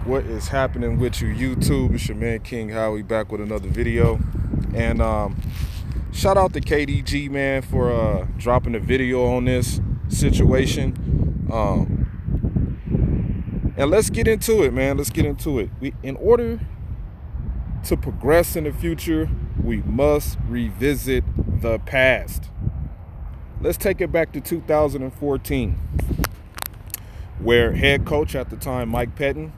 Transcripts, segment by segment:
What is happening with you, YouTube? It's your man King Howie back with another video. And shout out to KDG, man, for dropping a video on this situation. And let's get into it, man. Let's get into it. In order to progress in the future, we must revisit the past. Let's take it back to 2014, where head coach at the time, Mike Pettine,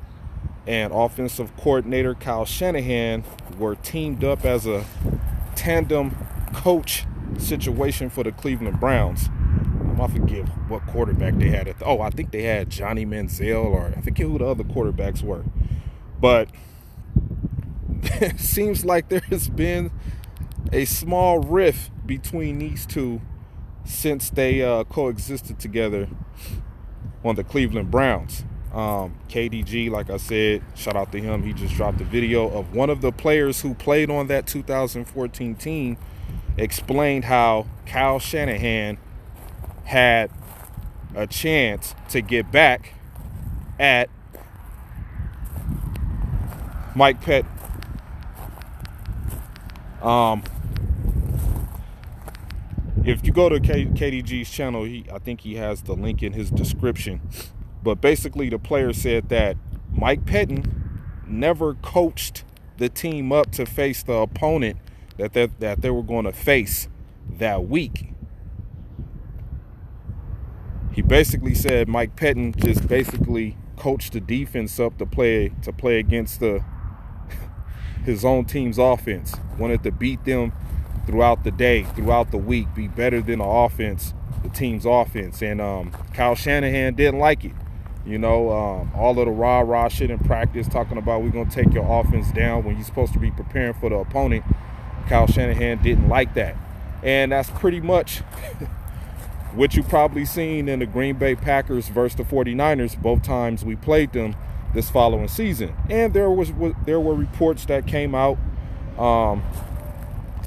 and offensive coordinator Klye Shanahan were teamed up as a tandem coach situation for the Cleveland Browns. I forget what quarterback they had. I think they had Johnny Manziel, or I forget who the other quarterbacks were. But it seems like there has been a small rift between these two since they coexisted together on the Cleveland Browns. KDG, like I said, shout out to him. He just dropped a video of one of the players who played on that 2014 team, explained how Klye Shanahan had a chance to get back at Mike Pettine. If you go to KDG's channel, I think he has the link in his description. But basically, the player said that Mike Pettine never coached the team up to face the opponent that they were going to face that week. He basically said Mike Pettine just basically coached the defense up to play against his own team's offense. Wanted to beat them throughout the day, throughout the week, be better than the team's offense. And Klye Shanahan didn't like it. You know, all of the rah-rah shit in practice, talking about we're going to take your offense down when you're supposed to be preparing for the opponent. Klye Shanahan didn't like that. And that's pretty much what you probably seen in the Green Bay Packers versus the 49ers, both times we played them this following season. And there were reports that came out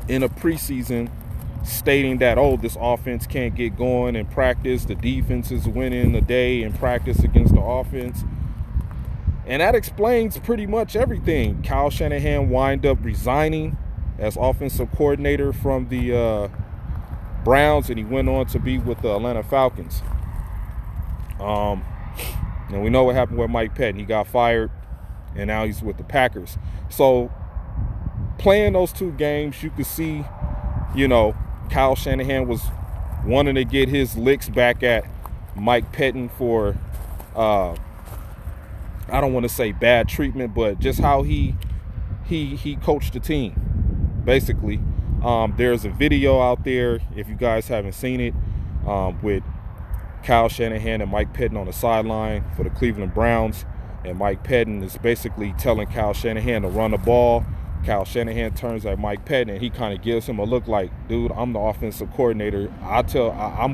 in a preseason stating that, this offense can't get going in practice. The defense is winning the day in practice against the offense. And that explains pretty much everything. Klye Shanahan wound up resigning as offensive coordinator from the Browns, and he went on to be with the Atlanta Falcons. And we know what happened with Mike Pettine. He got fired, and now he's with the Packers. So playing those two games, you could see, Klye Shanahan was wanting to get his licks back at Mike Pettine for, I don't want to say bad treatment, but just how he coached the team, basically. There's a video out there, if you guys haven't seen it, with Klye Shanahan and Mike Pettine on the sideline for the Cleveland Browns. And Mike Pettine is basically telling Klye Shanahan to run the ball. Klye Shanahan turns at Mike Pettine, and he kind of gives him a look like, dude, I'm the offensive coordinator. I'm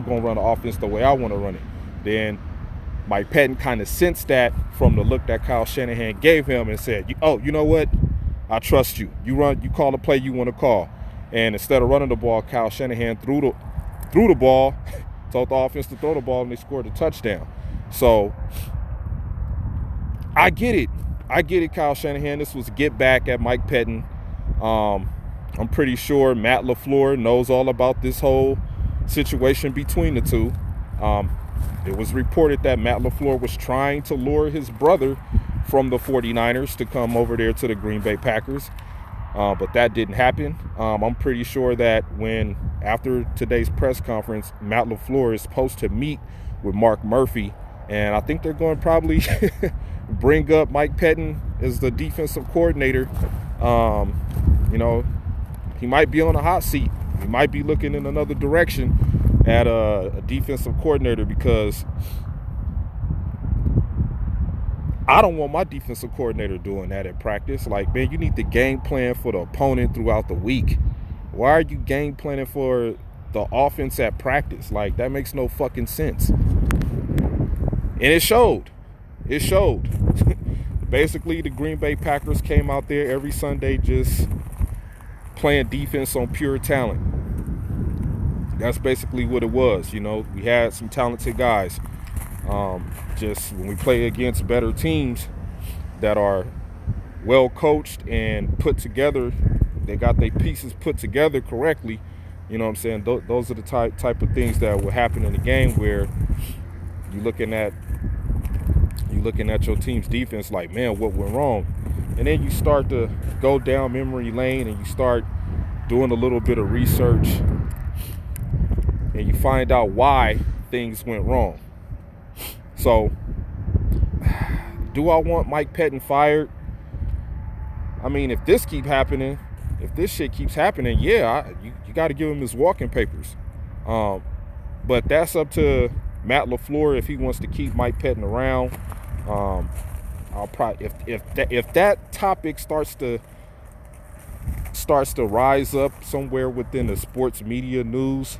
going to run the offense the way I want to run it. Then Mike Pettine kind of sensed that from the look that Klye Shanahan gave him and said, you know what? I trust you. You call the play you want to call. And instead of running the ball, Klye Shanahan threw the ball, told the offense to throw the ball, and they scored a touchdown. So I get it, Klye Shanahan. This was get back at Mike Pettine. I'm pretty sure Matt LaFleur knows all about this whole situation between the two. It was reported that Matt LaFleur was trying to lure his brother from the 49ers to come over there to the Green Bay Packers. But that didn't happen. I'm pretty sure that after today's press conference, Matt LaFleur is supposed to meet with Mark Murphy. And I think they're going to probably bring up Mike Pettine as the defensive coordinator. He might be on a hot seat. He might be looking in another direction at a defensive coordinator, because I don't want my defensive coordinator doing that at practice. Like, man, you need to game plan for the opponent throughout the week. Why are you game planning for the offense at practice? Like, that makes no fucking sense. And it showed. Basically, the Green Bay Packers came out there every Sunday just playing defense on pure talent. That's basically what it was. We had some talented guys. Just when we play against better teams, that are well coached and put together. They got their pieces put together correctly. You know what I'm saying? Those are the type of things that will happen in the game where you're looking at your team's defense like, man, what went wrong? And then you start to go down memory lane and you start doing a little bit of research and you find out why things went wrong. So, do I want Mike Pettine fired? I mean, if this shit keeps happening, yeah, you got to give him his walking papers. But that's up to Matt LaFleur if he wants to keep Mike Pettine around. I'll probably if that topic starts to rise up somewhere within the sports media news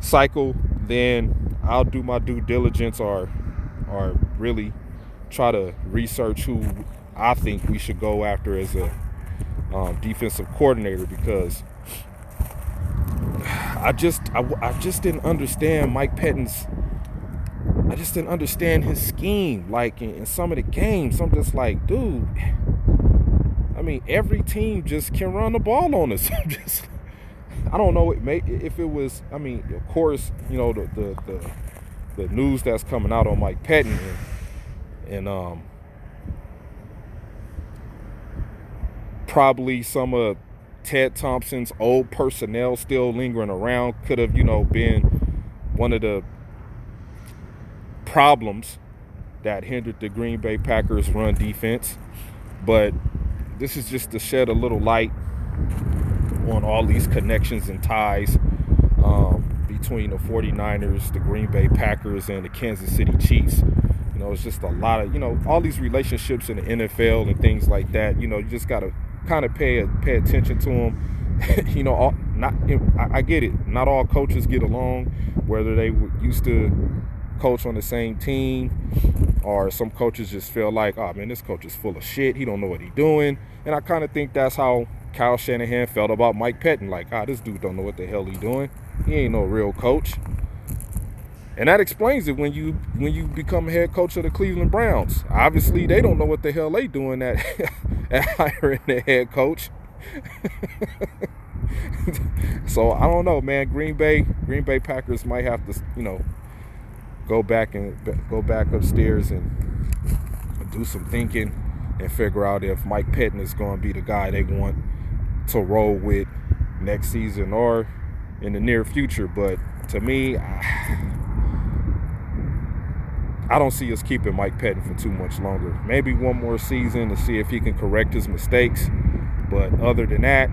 cycle, then I'll do my due diligence or really try to research who I think we should go after as a defensive coordinator, because I just didn't understand Mike Pettine's. I just didn't understand his scheme. Like in some of the games, I'm just like, dude. I mean, every team just can run the ball on us. I don't know. If it was. I mean, of course, you know the news that's coming out on Mike Pettine and probably some of Ted Thompson's old personnel still lingering around could have, been one of the problems that hindered the Green Bay Packers run defense. But this is just to shed a little light on all these connections and ties between the 49ers, the Green Bay Packers, and the Kansas City Chiefs. It's just a lot of, all these relationships in the NFL and things like that. You just got to kind of pay attention to them. I get it. Not all coaches get along, whether they used to coach on the same team, or some coaches just feel like, oh man, this coach is full of shit. He don't know what he's doing. And I kind of think that's how Klye Shanahan felt about Mike Pettine. Like, this dude don't know what the hell he's doing. He ain't no real coach. And that explains it when you become head coach of the Cleveland Browns. Obviously, they don't know what the hell they doing at hiring the head coach. So I don't know, man. Green Bay Packers might have to, go back upstairs and do some thinking and figure out if Mike Pettine is going to be the guy they want to roll with next season or in the near future. But to me, I don't see us keeping Mike Pettine for too much longer. Maybe one more season to see if he can correct his mistakes. But other than that,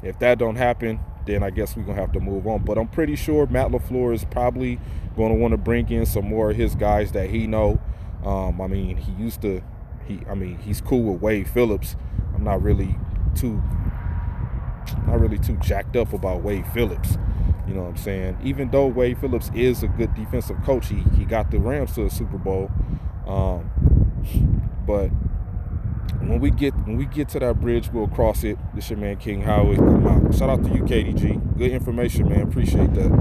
if that don't happen, then I guess we're going to have to move on. But I'm pretty sure Matt LaFleur is probably going to want to bring in some more of his guys that he know. He's cool with Wade Phillips. I'm not really too jacked up about Wade Phillips. You know what I'm saying? Even though Wade Phillips is a good defensive coach, he got the Rams to a Super Bowl. But when we get to that bridge, we'll cross it. This your man King Howard. Shout out to you, KDG. Good information, man. Appreciate that.